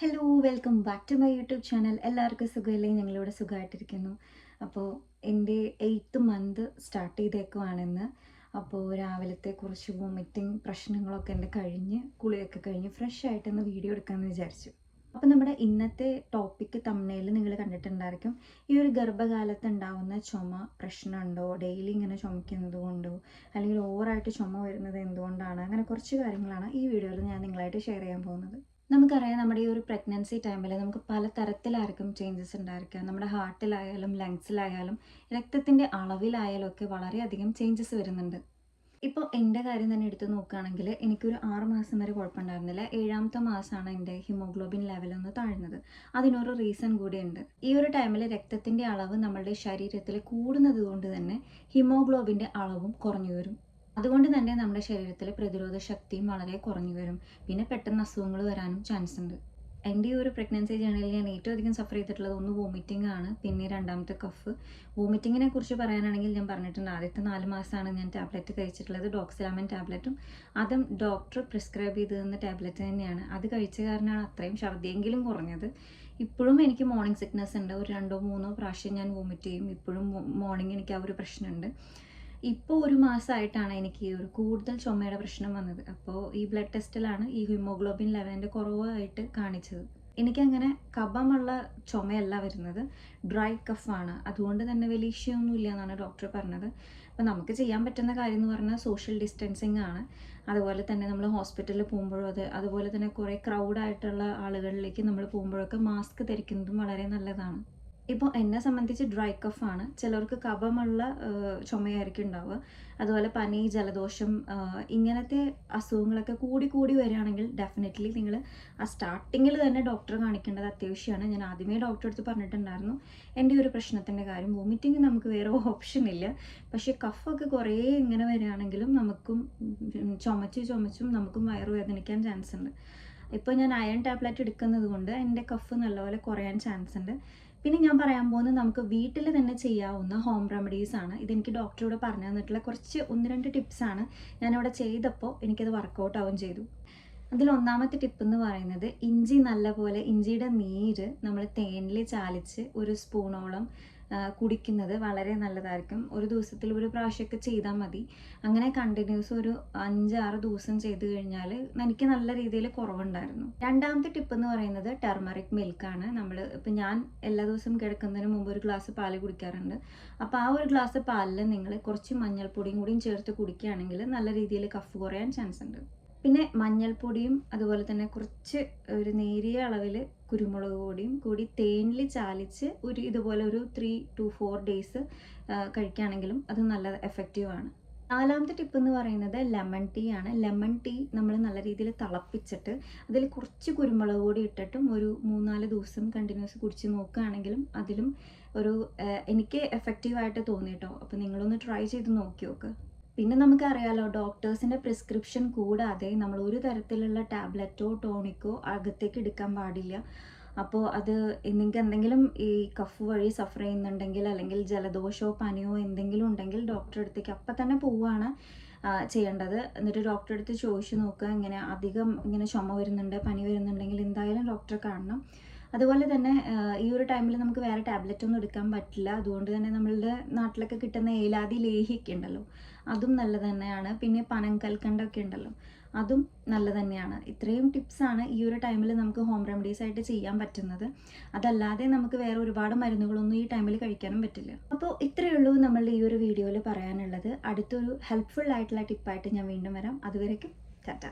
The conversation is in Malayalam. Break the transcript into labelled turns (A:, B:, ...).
A: Hello welcome back to my YouTube channel. എല്ലാവർക്കും സുഖമില്ലേ? ഞങ്ങളിവിടെ സുഖമായിട്ടിരിക്കുന്നു. അപ്പോൾ എൻ്റെ 8th മന്ത് സ്റ്റാർട്ട് ചെയ്തേക്കുവാണെന്ന്. അപ്പോൾ രാവിലത്തെ കുറച്ച് വോമിറ്റിംഗ് പ്രശ്നങ്ങളൊക്കെ എൻ്റെ കഴിഞ്ഞ് കുളിയൊക്കെ കഴിഞ്ഞ് ഫ്രഷ് ആയിട്ടൊന്ന് വീഡിയോ എടുക്കാമെന്ന് വിചാരിച്ചു. അപ്പോൾ നമ്മുടെ ഇന്നത്തെ ടോപ്പിക്ക് തംബ്നെയിൽ നിങ്ങൾ കണ്ടിട്ടുണ്ടായിരിക്കും. ഈ ഒരു ഗർഭകാലത്ത് ഉണ്ടാവുന്ന ചുമ പ്രശ്നമുണ്ടോ, ഡെയിലി ഇങ്ങനെ ചുമക്കുന്നത് കൊണ്ടോ, അല്ലെങ്കിൽ ഓവറായിട്ട് ചുമ വരുന്നത് എന്തുകൊണ്ടാണ്, അങ്ങനെ കുറച്ച് കാര്യങ്ങളാണ് ഈ വീഡിയോയിൽ ഞാൻ നിങ്ങളായിട്ട് ഷെയർ ചെയ്യാൻ പോകുന്നത്. നമുക്കറിയാം, നമ്മുടെ ഈ ഒരു പ്രഗ്നൻസി ടൈമിൽ നമുക്ക് പല തരത്തിലായിരിക്കും ചേഞ്ചസ് ഉണ്ടായിരിക്കുക. നമ്മുടെ ഹാർട്ടിലായാലും ലങ്സിലായാലും രക്തത്തിൻ്റെ അളവിലായാലും ഒക്കെ വളരെയധികം ചേഞ്ചസ് വരുന്നുണ്ട്. ഇപ്പോൾ എൻ്റെ കാര്യം തന്നെ എടുത്ത് നോക്കുകയാണെങ്കിൽ എനിക്കൊരു 6 മാസം വരെ കുഴപ്പമുണ്ടായിരുന്നില്ല. 7ാമത്തെ മാസമാണ് എൻ്റെ ഹിമോഗ്ലോബിൻ ലെവലൊന്ന് താഴ്ന്നത്. അതിനൊരു റീസൺ കൂടിയുണ്ട്. ഈ ഒരു ടൈമിൽ രക്തത്തിൻ്റെ അളവ് നമ്മളുടെ ശരീരത്തിൽ കൂടുന്നത് കൊണ്ട് തന്നെ ഹിമോഗ്ലോബിൻ്റെ അളവും കുറഞ്ഞു വരും. അതുകൊണ്ട് തന്നെ നമ്മുടെ ശരീരത്തിലെ പ്രതിരോധ ശക്തിയും വളരെ കുറഞ്ഞു വരും. പിന്നെ പെട്ടെന്ന് അസുഖങ്ങൾ വരാനും ചാൻസ് ഉണ്ട്. എൻ്റെ ഈ ഒരു പ്രഗ്നൻസി ജേർണിയിൽ ഞാൻ ഏറ്റവും അധികം സഫർ ചെയ്തിട്ടുള്ളത് ഒന്ന് വോമിറ്റിംഗ് ആണ്, പിന്നെ രണ്ടാമത്തെ കഫ്. വോമിറ്റിങ്ങിനെ കുറിച്ച് പറയാനാണെങ്കിൽ ഞാൻ പറഞ്ഞിട്ടുണ്ട്, ആദ്യത്തെ 4 മാസമാണ് ഞാൻ ടാബ്ലറ്റ് കഴിച്ചിട്ടുള്ളത്, ഡോക്സിലാമിൻ ടാബ്ലറ്റും. അതും ഡോക്ടർ പ്രിസ്ക്രൈബ് ചെയ്ത് തന്ന ടാബ്ലറ്റ് തന്നെയാണ്. അത് കഴിച്ച കാരണമാണ് അത്രയും ഛർദിയെങ്കിലും കുറഞ്ഞത്. ഇപ്പോഴും എനിക്ക് മോർണിംഗ് സിക്നസ് ഉണ്ട്. ഒരു 2-3 പ്രാവശ്യം ഞാൻ വോമിറ്റ് ചെയ്യും. ഇപ്പോഴും മോർണിംഗ് എനിക്ക് ആ ഒരു പ്രശ്നമുണ്ട്. ഇപ്പോൾ 1 മാസമായിട്ടാണ് എനിക്ക് ഈ ഒരു കൂടുതൽ ചുമയുടെ പ്രശ്നം വന്നത്. അപ്പോൾ ഈ ബ്ലഡ് ടെസ്റ്റിലാണ് ഈ ഹിമോഗ്ലോബിൻ ലെവലിൻ്റെ കുറവായിട്ട് കാണിച്ചത്. എനിക്കങ്ങനെ കഫമുള്ള ചുമയല്ല വരുന്നത്, ഡ്രൈ കഫാണ്. അതുകൊണ്ട് തന്നെ വലിയ ഇഷ്യൂയൊന്നുമില്ല എന്നാണ് ഡോക്ടർ പറഞ്ഞത്. അപ്പോൾ നമുക്ക് ചെയ്യാൻ പറ്റുന്ന കാര്യം എന്ന് പറഞ്ഞാൽ സോഷ്യൽ ഡിസ്റ്റൻസിങ് ആണ്. അതുപോലെ തന്നെ നമ്മൾ ഹോസ്പിറ്റലിൽ പോകുമ്പോഴും അതുപോലെ തന്നെ കുറേ ക്രൗഡായിട്ടുള്ള ആളുകളിലേക്ക് നമ്മൾ പോകുമ്പോഴൊക്കെ മാസ്ക് ധരിക്കുന്നതും വളരെ നല്ലതാണ്. ഇപ്പോൾ എന്നെ സംബന്ധിച്ച് ഡ്രൈ കഫാണ്. ചിലർക്ക് കഫമുള്ള ചുമയായിരിക്കും ഉണ്ടാവുക. അതുപോലെ പനി, ജലദോഷം, ഇങ്ങനത്തെ അസുഖങ്ങളൊക്കെ കൂടി വരികയാണെങ്കിൽ ഡെഫിനറ്റ്ലി നിങ്ങൾ ആ സ്റ്റാർട്ടിങ്ങിൽ തന്നെ ഡോക്ടറെ കാണിക്കേണ്ടത് അത്യാവശ്യമാണ്. ഞാൻ ആദ്യമേ ഡോക്ടറെ അടുത്ത് പറഞ്ഞിട്ടുണ്ടായിരുന്നു എൻ്റെ ഒരു പ്രശ്നത്തിൻ്റെ കാര്യം. വോമിറ്റിംഗ് നമുക്ക് വേറെ ഓപ്ഷൻ ഇല്ല. പക്ഷേ കഫൊക്കെ കുറേ ഇങ്ങനെ വരികയാണെങ്കിലും നമുക്കും ചുമച്ചും നമുക്കും വയറുവേദനിക്കാൻ ചാൻസ് ഉണ്ട്. ഇപ്പോൾ ഞാൻ അയൺ ടാബ്ലറ്റ് എടുക്കുന്നത് കൊണ്ട് എൻ്റെ കഫ് നല്ലപോലെ കുറയാൻ ചാൻസ് ഉണ്ട്. പിന്നെ ഞാൻ പറയാൻ പോകുന്നത് നമുക്ക് വീട്ടിൽ തന്നെ ചെയ്യാവുന്ന ഹോം റെമഡീസ് ആണ്. ഇതെനിക്ക് ഡോക്ടറോട് പറഞ്ഞു തന്നിട്ടുള്ള കുറച്ച് 1-2 ടിപ്സാണ്. ഞാനിവിടെ ചെയ്തപ്പോൾ എനിക്കത് വർക്കൗട്ട് ആവുകയും ചെയ്തു. അതിൽ ഒന്നാമത്തെ ടിപ്പ് എന്ന് പറയുന്നത്, ഇഞ്ചിയുടെ നീര് നമ്മൾ തേനിൽ ചാലിച്ച് ഒരു സ്പൂണോളം കുടിക്കുന്നത് വളരെ നല്ലതായിരിക്കും. ഒരു ദിവസത്തിൽ ഒരു പ്രാവശ്യമൊക്കെ ചെയ്താൽ മതി. അങ്ങനെ കണ്ടിന്യൂസ് ഒരു 5-6 ദിവസം ചെയ്ത് കഴിഞ്ഞാൽ എനിക്ക് നല്ല രീതിയിൽ കുറവുണ്ടായിരുന്നു. രണ്ടാമത്തെ ടിപ്പ് എന്ന് പറയുന്നത് ടർമറിക് മിൽക്കാണ്. ഇപ്പം ഞാൻ എല്ലാ ദിവസവും കിടക്കുന്നതിന് മുമ്പ് ഒരു ഗ്ലാസ് പാല് കുടിക്കാറുണ്ട്. അപ്പോൾ ആ ഒരു ഗ്ലാസ് പാലിൽ നിങ്ങൾ കുറച്ച് മഞ്ഞൾപ്പൊടിയും കൂടിയും ചേർത്ത് കുടിക്കുകയാണെങ്കിൽ നല്ല രീതിയിൽ കഫ് കുറയാൻ ചാൻസ് ഉണ്ട്. പിന്നെ മഞ്ഞൾപ്പൊടിയും അതുപോലെ തന്നെ കുറച്ച് ഒരു നേരിയ അളവിൽ കുരുമുളക് പൊടിയും കൂടി തേനിൽ ചാലിച്ച് ഇതുപോലെ ഒരു 3 to 4 ഡേയ്സ് കഴിക്കുകയാണെങ്കിലും അത് നല്ല എഫക്റ്റീവാണ്. നാലാമത്തെ ടിപ്പ് എന്ന് പറയുന്നത് ലെമൺ ടീ ആണ്. ലെമൺ ടീ നമ്മൾ നല്ല രീതിയിൽ തിളപ്പിച്ചിട്ട് അതിൽ കുറച്ച് കുരുമുളക് പൊടി ഇട്ടിട്ടും ഒരു 3-4 ദിവസം കണ്ടിന്യൂസ് കുടിച്ച് നോക്കുകയാണെങ്കിലും അതിലും എനിക്ക് എഫക്റ്റീവായിട്ട് തോന്നിട്ടോ. അപ്പോൾ നിങ്ങളൊന്ന് ട്രൈ ചെയ്ത് നോക്കി നോക്ക്. പിന്നെ നമുക്കറിയാലോ, ഡോക്ടേഴ്സിൻ്റെ പ്രിസ്ക്രിപ്ഷൻ കൂടാതെ നമ്മൾ ഒരു തരത്തിലുള്ള ടാബ്ലറ്റോ ടോണിക്കോ അകത്തേക്ക് എടുക്കാൻ പാടില്ല. അപ്പോൾ അത് നിങ്ങൾക്ക് എന്തെങ്കിലും ഈ കഫ് വഴി സഫർ ചെയ്യുന്നുണ്ടെങ്കിൽ, അല്ലെങ്കിൽ ജലദോഷമോ പനിയോ എന്തെങ്കിലും ഉണ്ടെങ്കിൽ ഡോക്ടറെ അടുത്തേക്ക് അപ്പം തന്നെ പോവുകയാണ് ചെയ്യേണ്ടത്. എന്നിട്ട് ഡോക്ടറെ അടുത്ത് ചോദിച്ചു നോക്കുക, ഇങ്ങനെ ചുമ വരുന്നുണ്ട്, പനി വരുന്നുണ്ടെങ്കിൽ എന്തായാലും ഡോക്ടറെ കാണണം. അതുപോലെ തന്നെ ഈ ഒരു ടൈമിൽ നമുക്ക് വേറെ ടാബ്ലറ്റ് ഒന്നും എടുക്കാൻ പറ്റില്ല. അതുകൊണ്ട് തന്നെ നമ്മളുടെ നാട്ടിലൊക്കെ കിട്ടുന്ന ഏലാദി ലേഹിയൊക്കെ ഉണ്ടല്ലോ, അതും നല്ലത് തന്നെയാണ്. പിന്നെ പനങ്കൽക്കണ്ടൊക്കെ ഉണ്ടല്ലോ, അതും നല്ലത് തന്നെയാണ്. ഇത്രയും ടിപ്സാണ് ഈ ഒരു ടൈമിൽ നമുക്ക് ഹോം റെമഡീസ് ആയിട്ട് ചെയ്യാൻ പറ്റുന്നത്. അതല്ലാതെ നമുക്ക് വേറെ ഒരുപാട് മരുന്നുകളൊന്നും ഈ ടൈമിൽ കഴിക്കാനും പറ്റില്ല. അപ്പോൾ ഇത്രയേ ഉള്ളൂ നമ്മളുടെ ഈ ഒരു വീഡിയോയിൽ പറയാനുള്ളത്. അടുത്തൊരു ഹെൽപ്ഫുൾ ആയിട്ടുള്ള ടിപ്പായിട്ട് ഞാൻ വീണ്ടും വരാം. അതുവരേക്കും ടാറ്റ.